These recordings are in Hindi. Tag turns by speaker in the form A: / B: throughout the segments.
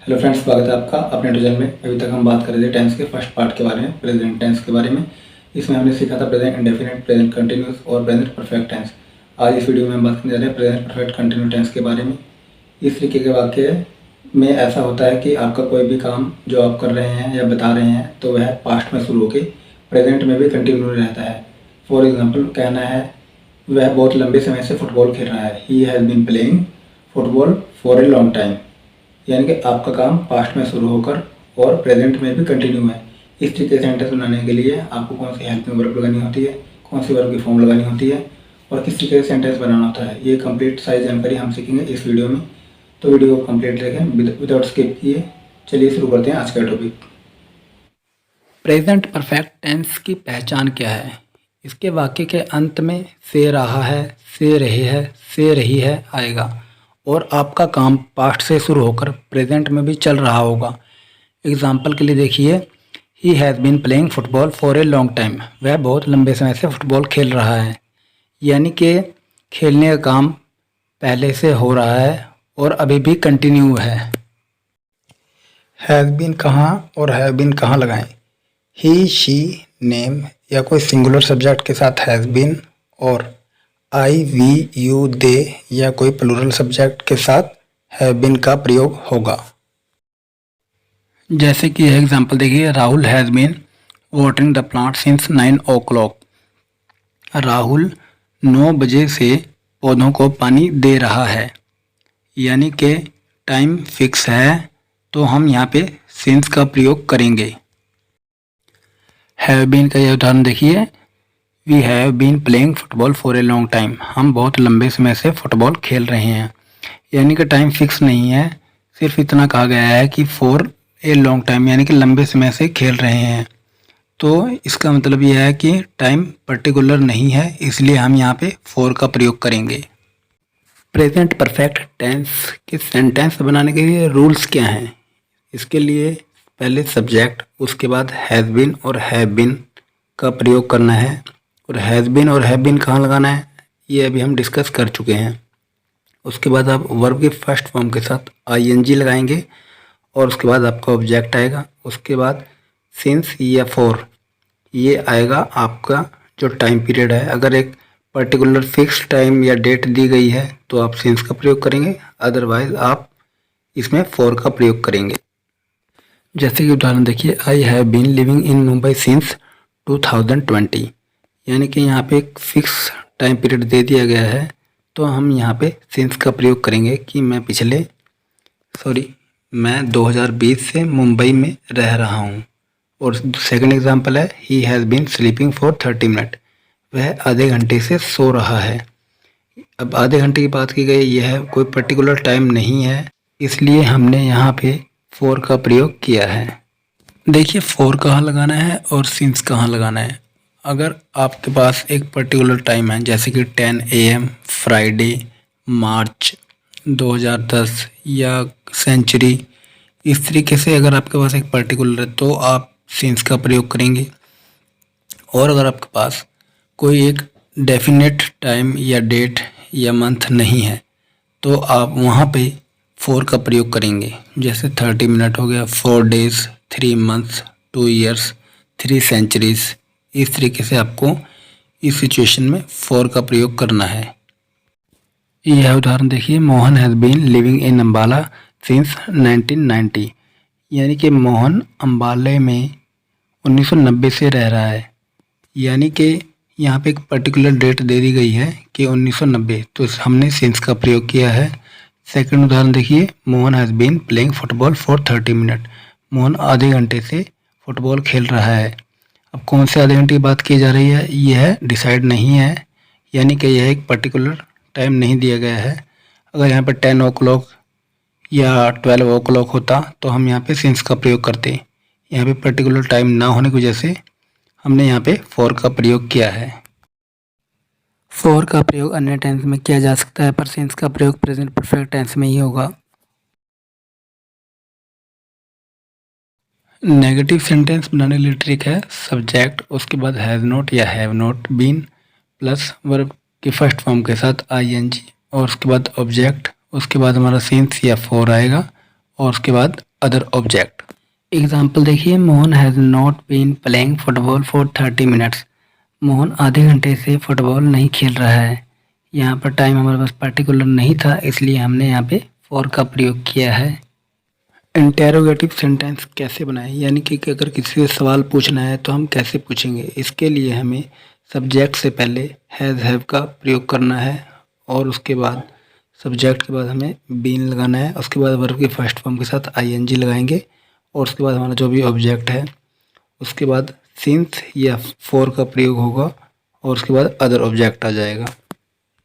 A: हेलो फ्रेंड्स, स्वागत है आपका अपने ट्यूटोरियल में। अभी तक हम बात कर रहे थे टेंस के फर्स्ट पार्ट के बारे में, प्रेजेंट टेंस के बारे में। इसमें हमने सीखा था प्रेजेंट इंडेफिनिट, प्रेजेंट कंटिन्यूस और प्रेजेंट परफेक्ट टेंस। आज इस वीडियो में हम बात करने जा रहे हैं प्रेजेंट परफेक्ट कंटिन्यू टेंस के बारे में। इस तरीके के वाक्य में ऐसा होता है कि आपका कोई भी काम जो आप कर रहे हैं या बता रहे हैं तो वह पास्ट में शुरू होकर प्रेजेंट में भी कंटिन्यू रहता है। फॉर एग्जाम्पल कहना है वह बहुत लंबे समय से फुटबॉल खेल रहा है। He has been playing football for a long time. यानी कि आपका काम पास्ट में शुरू होकर और प्रेजेंट में भी कंटिन्यू है। इस तरीके से सेंटेंस बनाने के लिए आपको कौन सी हेल्पिंग वर्ब लगानी होती है, कौन सी वर्ब की फॉर्म लगानी होती है और किस तरीके से सेंटेंस बनाना होता है, ये कंप्लीट सारी जानकारी हम सीखेंगे इस वीडियो में। तो वीडियो को कंप्लीट देखें विदाउट स्किप किए। चलिए शुरू करते हैं आज का टॉपिक।
B: प्रेजेंट परफेक्ट टेंस की पहचान क्या है? इसके वाक्य के अंत में से रहा है, से रही है, से रही है आएगा और आपका काम पास्ट से शुरू होकर प्रेजेंट में भी चल रहा होगा। एग्जाम्पल के लिए देखिए, he has been playing football for a long time. वह बहुत लंबे समय से फुटबॉल खेल रहा है। यानी कि खेलने का काम पहले से हो रहा है और अभी भी कंटिन्यू है। हैज़ बीन कहाँ और हैव बीन कहाँ लगाएं? ही, शी, नेम या कोई सिंगुलर सब्जेक्ट के साथ हैज़ बीन और आई, वी, यू, दे या कोई प्लूरल सब्जेक्ट के साथ हैव बीन का प्रयोग होगा। जैसे कि यह एग्जांपल देखिए, Rahul has been watering the plant since 9 o'clock। Rahul 9 बजे से पौधों को पानी दे रहा है। यानी कि टाइम फिक्स है तो हम यहाँ पे सिंस का प्रयोग करेंगे। हैव बीन का यह उदाहरण देखिए, we have been playing football for a long time. हम बहुत लंबे समय से फुटबॉल खेल रहे हैं। यानी कि टाइम फिक्स नहीं है, सिर्फ इतना कहा गया है कि फॉर ए लॉन्ग टाइम यानी कि लंबे समय से खेल रहे हैं। तो इसका मतलब यह है कि टाइम पर्टिकुलर नहीं है, इसलिए हम यहाँ पे फॉर का प्रयोग करेंगे। प्रेजेंट परफेक्ट टेंस के सेंटेंस बनाने के लिए रूल्स क्या हैं? इसके लिए पहले सब्जेक्ट, उसके बाद हैज़ बीन और हैव बीन का प्रयोग करना है। और हैज़ बीन और हैव बीन कहाँ लगाना है ये अभी हम डिस्कस कर चुके हैं। उसके बाद आप वर्ब के फर्स्ट फॉर्म के साथ आईएनजी लगाएंगे और उसके बाद आपका ऑब्जेक्ट आएगा। उसके बाद सिंस या फॉर ये आएगा आपका जो टाइम पीरियड है। अगर एक पर्टिकुलर फिक्स टाइम या डेट दी गई है तो आप सिंस का प्रयोग करेंगे, अदरवाइज आप इसमें फॉर का प्रयोग करेंगे। जैसे कि उदाहरण देखिए, I have been living in Mumbai since 2020। यानी कि यहाँ पे एक फिक्स टाइम पीरियड दे दिया गया है तो हम यहाँ पे सिंस का प्रयोग करेंगे कि मैं 2020 से मुंबई में रह रहा हूँ। और सेकंड एग्जांपल है, he has been sleeping for 30 minute. वह आधे घंटे से सो रहा है। अब आधे घंटे की बात की गई, यह कोई पर्टिकुलर टाइम नहीं है, इसलिए हमने यहाँ पे फॉर का प्रयोग किया है। देखिए फॉर कहाँ लगाना है और सिंस कहाँ लगाना है। अगर आपके पास एक पर्टिकुलर टाइम है जैसे कि 10 AM फ्राइडे मार्च 2010 या सेंचुरी, इस तरीके से अगर आपके पास एक पर्टिकुलर है तो आप सिंस का प्रयोग करेंगे। और अगर आपके पास कोई एक डेफिनेट टाइम या डेट या मंथ नहीं है तो आप वहाँ पे फॉर का प्रयोग करेंगे। जैसे 30 मिनट हो गया, 4 days, 3 months, 2 years, 3 centuries। इस तरीके से आपको इस सिचुएशन में फॉर का प्रयोग करना है। यह उदाहरण देखिए, Mohan has been living in Ambala since 1990। यानी कि मोहन अम्बाले में 1990 से रह रहा है। यानी कि यहाँ पे एक पर्टिकुलर डेट दे दी गई है कि 1990, तो हमने सिंस का प्रयोग किया है। सेकंड उदाहरण देखिए, Mohan has been playing football for 30 minute. Mohan आधे घंटे से फुटबॉल खेल रहा है। अब कौन से आधे घंटे की बात की जा रही है यह डिसाइड नहीं है, यानी कि यह एक पर्टिकुलर टाइम नहीं दिया गया है। अगर यहाँ पर 10 o'clock या 12 o'clock होता तो हम यहाँ पे सिंस का प्रयोग करते। यहाँ पे पर्टिकुलर टाइम ना होने की वजह से हमने यहाँ पे फॉर का प्रयोग किया है। फॉर का प्रयोग अन्य टेंस में किया जा सकता है पर सिंस का प्रयोग प्रेजेंट परफेक्ट टेंस में ही होगा। नेगेटिव सेंटेंस बनाने के लिए ट्रिक है, सब्जेक्ट, उसके बाद हैज़ नॉट या have not been plus verb के फर्स्ट फॉर्म के साथ आईएनजी और उसके बाद ऑब्जेक्ट, उसके बाद हमारा सिंस या फॉर आएगा और उसके बाद अदर ऑब्जेक्ट। एग्जाम्पल देखिए, Mohan has not been playing football for 30 minutes. Mohan आधे घंटे से फुटबॉल नहीं खेल रहा है। यहाँ पर टाइम हमारे पास पर्टिकुलर नहीं था, इसलिए हमने यहाँ पे फॉर का प्रयोग किया है। इंटेरोगेटिव सेंटेंस कैसे बनाएं, यानी कि अगर किसी से सवाल पूछना है तो हम कैसे पूछेंगे। इसके लिए हमें सब्जेक्ट से पहले हैज़ हैव का प्रयोग करना है और उसके बाद सब्जेक्ट के बाद हमें बीन लगाना है। उसके बाद वर्ब के फर्स्ट फॉर्म के साथ आईएनजी लगाएंगे और उसके बाद हमारा जो भी ऑब्जेक्ट है उसके बाद सिंस या फॉर का प्रयोग होगा और उसके बाद अदर ऑब्जेक्ट आ जाएगा।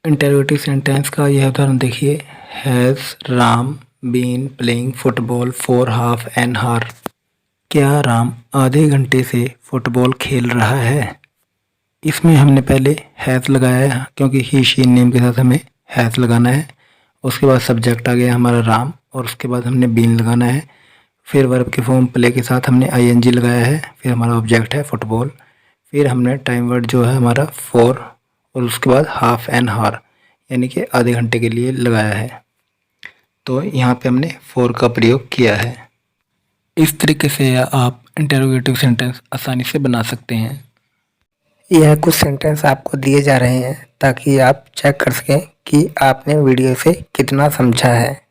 B: इंटेरोगेटिव सेंटेंस का यह उदाहरण देखिए, has Ram been playing football for half an hour. क्या राम आधे घंटे से फुटबॉल खेल रहा है। इसमें हमने पहले हैज़ लगाया है क्योंकि ही शी नेम के साथ हमें हैज़ लगाना है। उसके बाद सब्जेक्ट आ गया हमारा राम और उसके बाद हमने बीन लगाना है। फिर वर्ब के फॉर्म प्ले के साथ हमने आईएनजी लगाया है। फिर हमारा ऑब्जेक्ट है फुटबॉल। फिर हमने टाइम वर्ड जो है हमारा फॉर और उसके बाद हाफ एन हार यानी कि आधे घंटे के लिए लगाया है। तो यहाँ पे हमने फॉर का प्रयोग किया है। इस तरीके से आप इंटेरोगेटिव सेंटेंस आसानी से बना सकते हैं।
C: यह कुछ सेंटेंस आपको दिए जा रहे हैं ताकि आप चेक कर सकें कि आपने वीडियो से कितना समझा है।